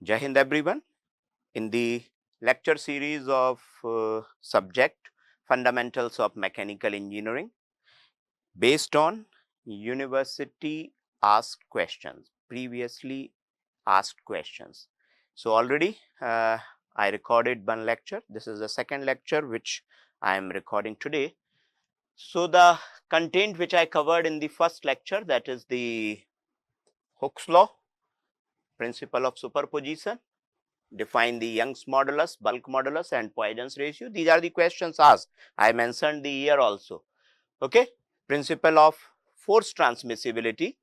Jai Hind everyone. In the lecture series of subject Fundamentals of Mechanical Engineering based on university asked questions, previously asked questions. So, already I recorded one lecture. This is the second lecture which I am recording today. So, the content which I covered in the first lecture, that is the Hooke's law, principle of superposition, define the Young's modulus, bulk modulus and Poisson's ratio. These are the questions asked. I mentioned the year also. Okay. Principle of force transmissibility.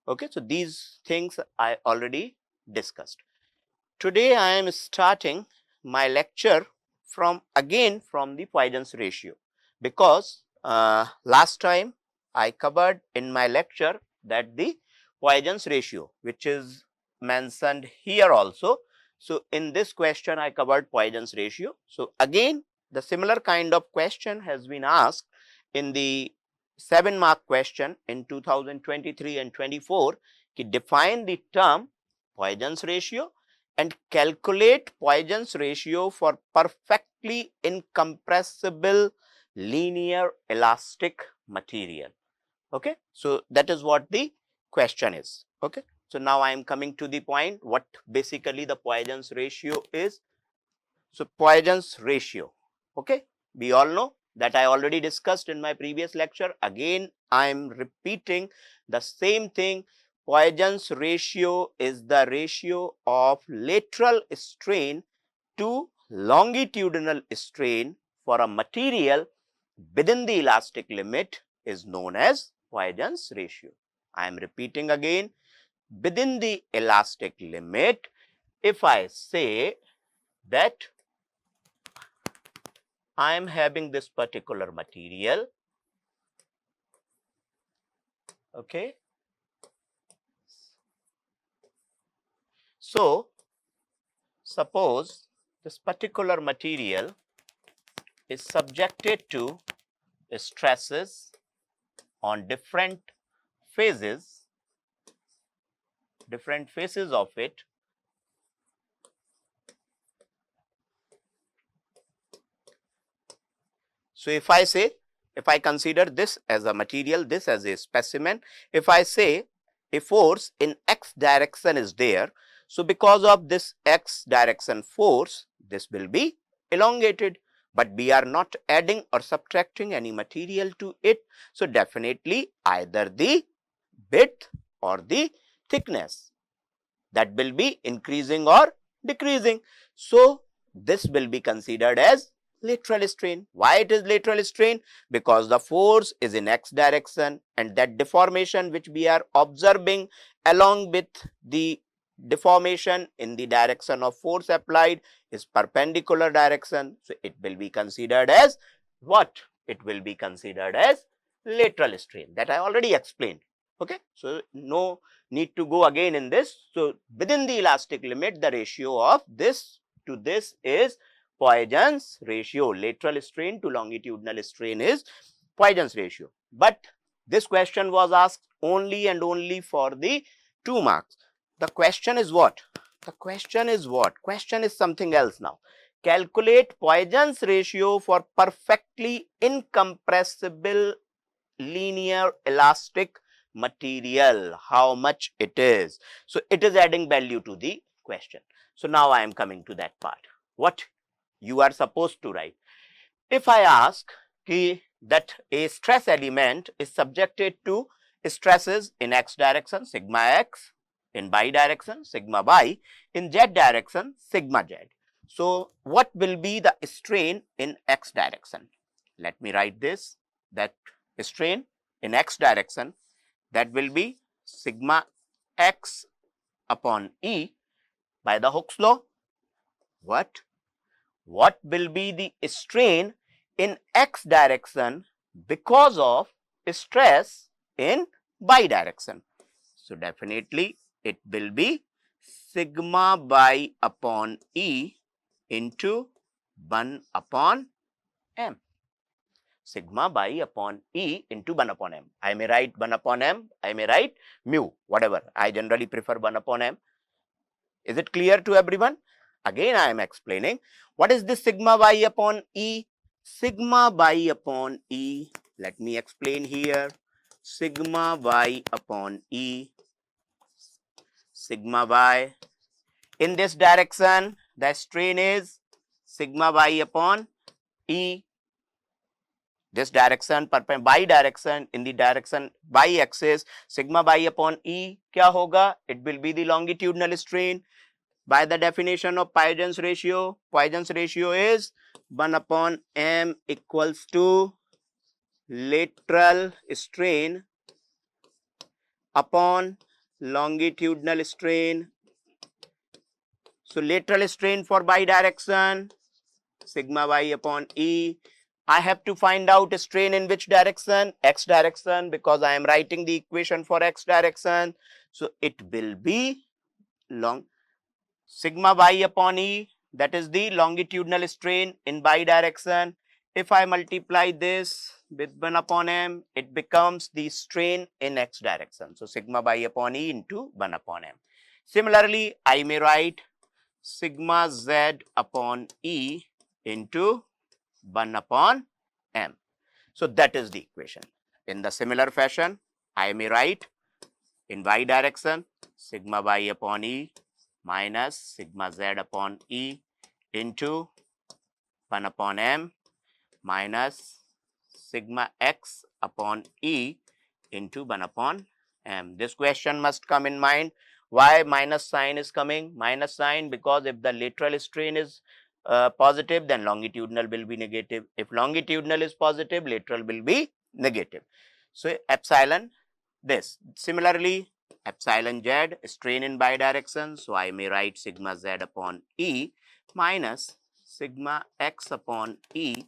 Okay. So, these things I already discussed. Today, I am starting my lecture from the Poisson's ratio, because last time I covered in my lecture that the Poisson's ratio, which is mentioned here also. So, in this question I covered Poisson's ratio. So, again the similar kind of question has been asked in the 7-mark question in 2023 and 24. Define the term Poisson's ratio and calculate Poisson's ratio for perfectly incompressible linear elastic material. Okay. So, that is what the question is. Okay. So, now I am coming to the point what basically the Poisson's ratio is. So, Poisson's ratio, okay, we all know that I already discussed in my previous lecture. Again I am repeating the same thing. Poisson's ratio is the ratio of lateral strain to longitudinal strain for a material within the elastic limit is known as Poisson's ratio. I am repeating again, within the elastic limit, if I say that I am having this particular material, okay. So, suppose this particular material is subjected to stresses on different phases of it. So, if I consider this as a material, this as a specimen, if I say a force in x direction is there. So, because of this x direction force, this will be elongated, but we are not adding or subtracting any material to it. So, definitely either the width or the thickness, that will be increasing or decreasing. So, this will be considered as lateral strain. Why it is lateral strain? Because the force is in x direction and that deformation which we are observing along with the deformation in the direction of force applied is perpendicular direction. So, it will be considered as what? It will be considered as lateral strain, that I already explained. Okay. So, no need to go again in this. So, within the elastic limit, the ratio of this to this is Poisson's ratio. Lateral strain to longitudinal strain is Poisson's ratio. But this question was asked only and only for the 2 marks. The question is what? The question is what? Question is something else now. Calculate Poisson's ratio for perfectly incompressible linear elastic material, how much it is. So, it is adding value to the question. So, now I am coming to that part. What you are supposed to write? If I ask that a stress element is subjected to stresses in x direction, sigma x, in y direction, sigma y, in z direction, sigma z. So, what will be the strain in x direction? Let me write this, that strain in x direction, that will be sigma x upon E by the Hooke's law. What will be the strain in x direction because of stress in y direction? So, definitely it will be sigma y upon E into 1 upon m. Sigma by upon E into 1 upon m. I may write 1 upon m, I may write mu, whatever. I generally prefer 1 upon m. Is it clear to everyone? Again, I am explaining what is this sigma y upon E. Sigma y upon E, let me explain here. Sigma y upon E, sigma y. In this direction, the strain is sigma y upon E. This direction, y direction, in the direction y axis, sigma y upon E क्या होगा? It will be the longitudinal strain. By the definition of Poisson's ratio is 1 upon m equals to lateral strain upon longitudinal strain. So lateral strain for bidirection, sigma y upon E. I have to find out strain in which direction? X direction, because I am writing the equation for X direction. So it will be sigma y upon E, that is the longitudinal strain in bidirection. If I multiply this with 1 upon m, it becomes the strain in X direction. So sigma y upon E into 1 upon m. Similarly, I may write sigma z upon E into 1 upon m. So that is the equation. In the similar fashion, I may write in y direction sigma y upon E minus sigma z upon E into 1 upon m minus sigma x upon E into 1 upon m. This question must come in mind. Why minus sign is coming? Minus sign because if the lateral strain is positive, then longitudinal will be negative. If longitudinal is positive, lateral will be negative. So epsilon this. Similarly, epsilon z, strain in bidirection. So I may write sigma z upon E minus sigma x upon E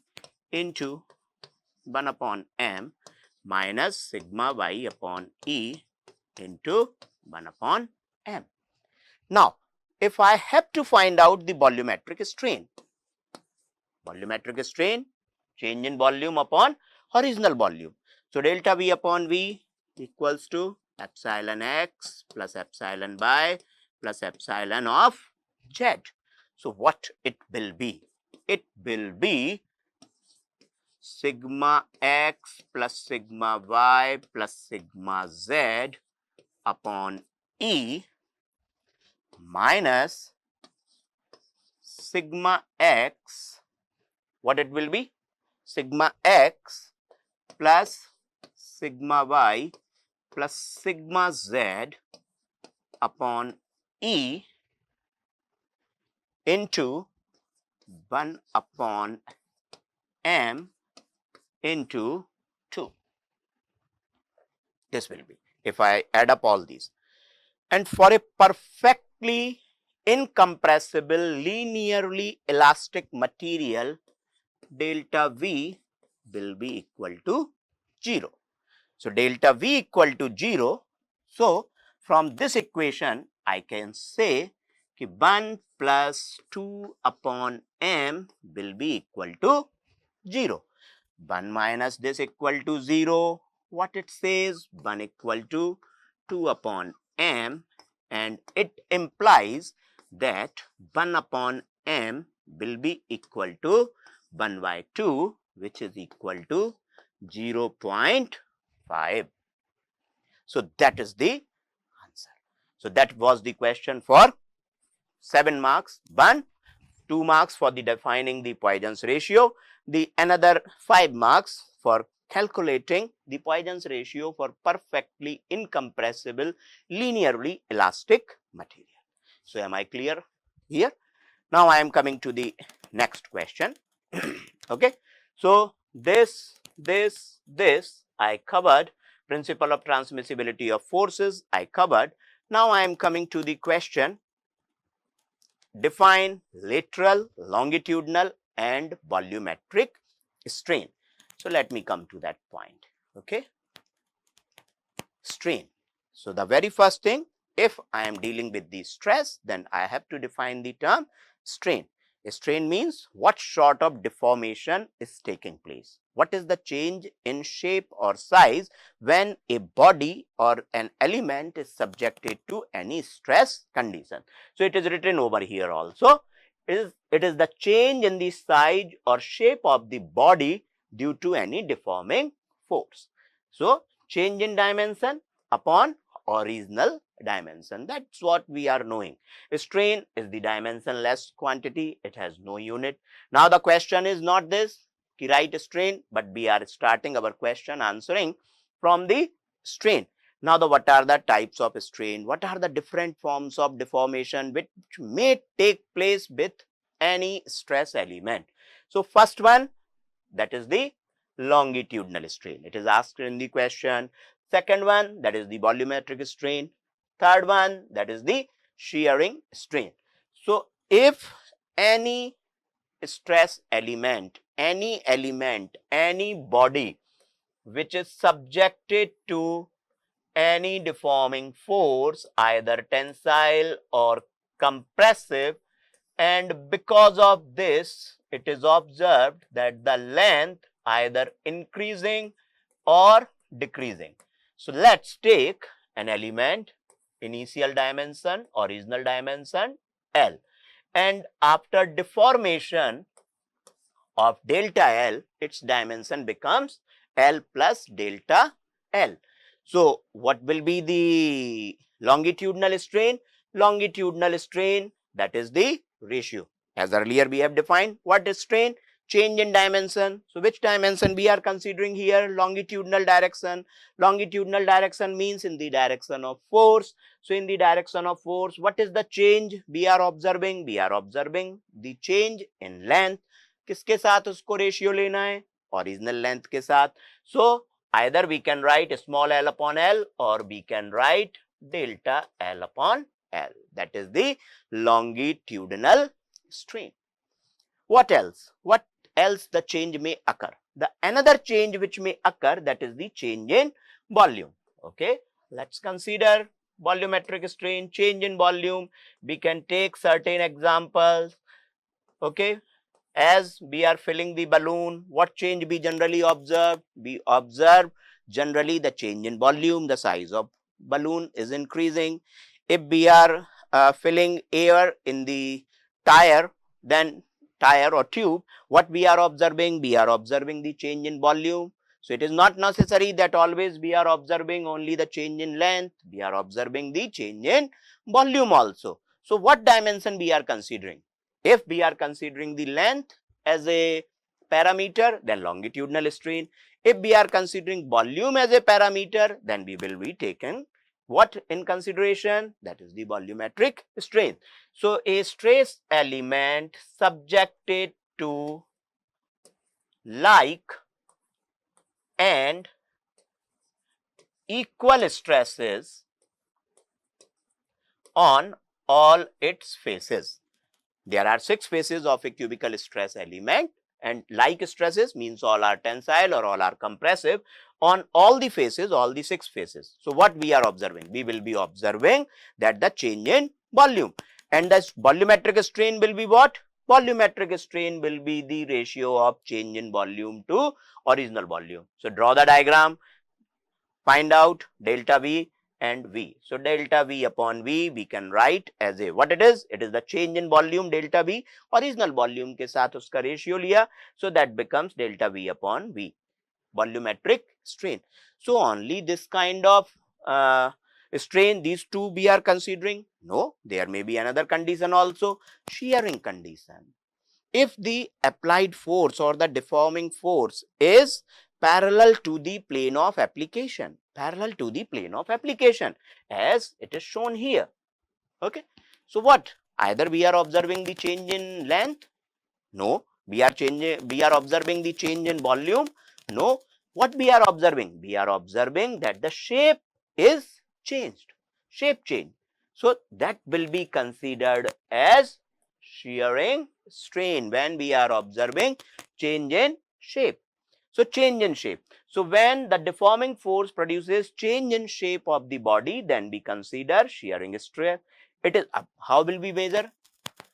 into 1 upon m minus sigma y upon E into 1 upon m. Now, if I have to find out the volumetric strain, change in volume upon horizontal volume. So delta V upon V equals to epsilon x plus epsilon y plus epsilon of z. So what it will be? It will be sigma x plus sigma y plus sigma z upon E minus sigma x, what it will be? Sigma x plus sigma y plus sigma z upon E into 1 upon m into 2. This will be, if I add up all these. And for a perfectly incompressible linearly elastic material, delta V will be equal to 0. So delta V equal to 0. So from this equation, I can say that 1 plus 2 upon m will be equal to 0. 1 minus this equal to 0. What it says? 1 equal to 2 upon m, and it implies that 1 upon m will be equal to 1 by 2, which is equal to 0.5. So that is the answer. So that was the question for 7 marks. 2 marks for the defining the Poisson's ratio. The another 5 marks for calculating the Poisson's ratio for perfectly incompressible linearly elastic material. So am I clear here? Now I am coming to the next question. Okay. So this I covered. Principle of transmissibility of forces I covered. Now I am coming to the question. Define lateral, longitudinal and volumetric strain. So let me come to that point. Okay. Strain. So the very first thing, if I am dealing with the stress, then I have to define the term strain. Strain means what sort of deformation is taking place. What is the change in shape or size when a body or an element is subjected to any stress condition. So, it is written over here also. It is the change in the size or shape of the body due to any deforming force. So, change in dimension upon original dimension. That's what we are knowing. Strain is the dimensionless quantity. It has no unit. Now, the question is not this, ki write strain, but we are starting our question answering from the strain. Now, what are the types of strain? What are the different forms of deformation which may take place with any stress element? So, first one, that is the longitudinal strain. It is asked in the question. Second one, that is the volumetric strain. Third one, that is the shearing strain. So, if any stress element, any body which is subjected to any deforming force, either tensile or compressive, and because of this, it is observed that the length either increasing or decreasing. So, let's take an element, initial dimension, original dimension L, and after deformation of delta L, its dimension becomes L plus delta L. So, what will be the longitudinal strain? Longitudinal strain, that is the ratio. As earlier we have defined, what is strain? Change in dimension. So, which dimension we are considering here? Longitudinal direction. Longitudinal direction means in the direction of force. So, in the direction of force, what is the change we are observing? We are observing the change in length. किसके साथ उसको ratio लेना है? Original length के साथ. So, either we can write small l upon L or we can write delta L upon L. That is the longitudinal strain. What else? What else the change may occur? The another change which may occur, that is the change in volume. Okay, let's consider volumetric strain, change in volume. We can take certain examples. Okay, as we are filling the balloon, what change we generally observe? We observe generally the change in volume, the size of balloon is increasing. If we are filling air in the tire, then tire or tube, what we are observing? We are observing the change in volume. So, it is not necessary that always we are observing only the change in length, we are observing the change in volume also. So, what dimension we are considering? If we are considering the length as a parameter, then longitudinal strain. If we are considering volume as a parameter, then we will be taking what in consideration? That is the volumetric strain. So, a stress element subjected to like and equal stresses on all its faces. There are 6 faces of a cubical stress element, and like stresses means all are tensile or all are compressive on all the faces, all the 6 faces. So, what we are observing? We will be observing that the change in volume, and the volumetric strain will be what? Volumetric strain will be the ratio of change in volume to original volume. So, draw the diagram, find out delta V and V. So, delta V upon V we can write as a what it is? It is the change in volume delta V, original volume के साथ उसका ratio लिया. So, that becomes delta V upon V, volumetric strain. So, only this kind of strain, these two we are considering? No, there may be another condition also, shearing condition. If the applied force or the deforming force is parallel to the plane of application, parallel to the plane of application as it is shown here. Okay. So, what? Either we are observing the change in length? No. We are observing the change in volume? No. What we are observing? We are observing that the shape is changed, shape change. So, that will be considered as shearing strain when we are observing change in shape. So, change in shape. So, when the deforming force produces change in shape of the body, then we consider shearing strain. It is how will we measure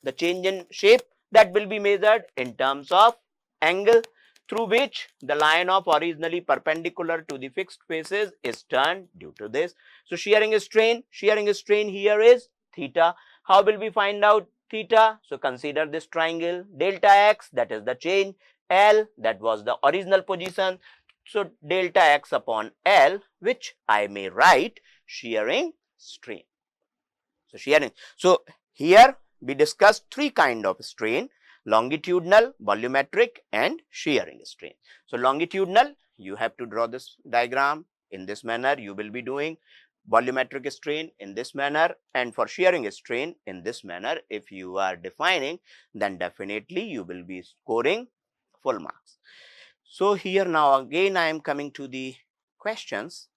the change in shape? that will be measured in terms of angle through which the line of originally perpendicular to the fixed faces is turned due to this. So shearing strain here is theta. How will we find out theta? So consider this triangle, delta x, that is the change, L, that was the original position. So delta x upon L, which I may write shearing strain. So shearing. So here we discussed three kind of strain: longitudinal, volumetric, and shearing strain. So longitudinal, you have to draw this diagram in this manner. You will be doing volumetric strain in this manner, and for shearing strain in this manner. If you are defining, then definitely you will be scoring full marks. So here now again I am coming to the questions.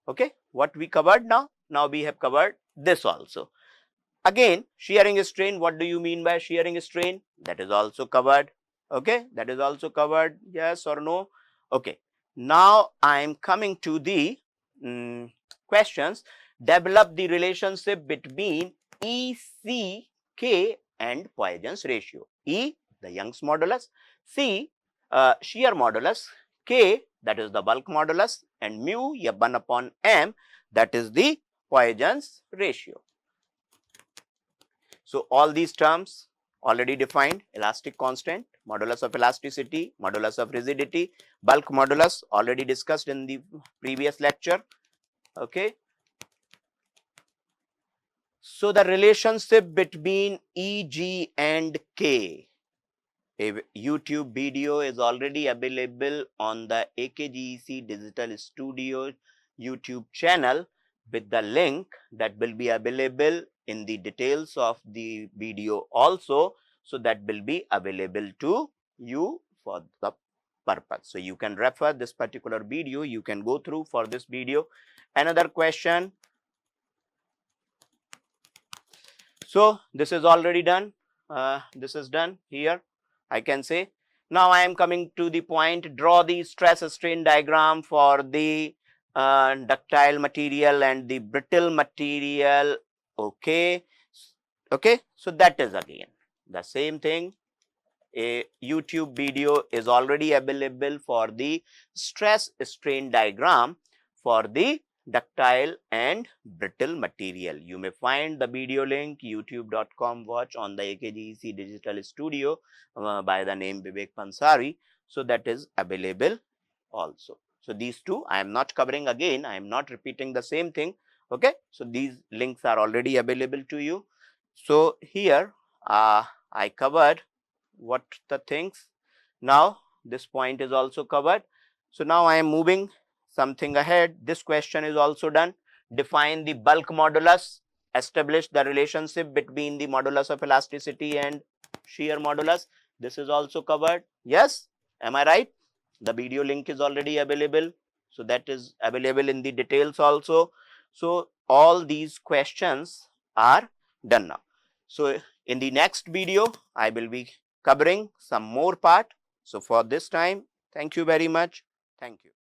Okay, what we covered now? Now we have covered this also. Again, shearing strain, what do you mean by shearing strain? That is also covered. Okay, that is also covered. Yes or no? Okay, now I am coming to the questions. Develop the relationship between ECK and Poisson's ratio. E, the Young's modulus, C, shear modulus, K, that is the bulk modulus, and mu, 1 upon m, that is the Poisson's ratio. So all these terms already defined: elastic constant, modulus of elasticity, modulus of rigidity, bulk modulus, already discussed in the previous lecture. Okay. So the relationship between EG and K. A YouTube video is already available on the AKGEC Digital Studio YouTube channel with the link that will be available in the details of the video also. So that will be available to you for the purpose. So you can refer this particular video, you can go through for this video. Another question. So this is already done. This is done here, I can say. Now I am coming to the point: draw the stress strain diagram for the ductile material and the brittle material. Okay. Okay. So that is again the same thing. A YouTube video is already available for the stress strain diagram for the ductile and brittle material. You may find the video link youtube.com watch on the AKGEC Digital Studio by the name Vivek Pansari. So that is available also. So these two I am not covering again. I am not repeating the same thing. Okay. So these links are already available to you. So here I covered what the things. Now this point is also covered. So now I am moving something ahead. This question is also done. Define the bulk modulus. Establish the relationship between the modulus of elasticity and shear modulus. This is also covered. Yes, am I right? The video link is already available. So that is available in the details also. So all these questions are done now. So in the next video, I will be covering some more part. So for this time, thank you very much. Thank you.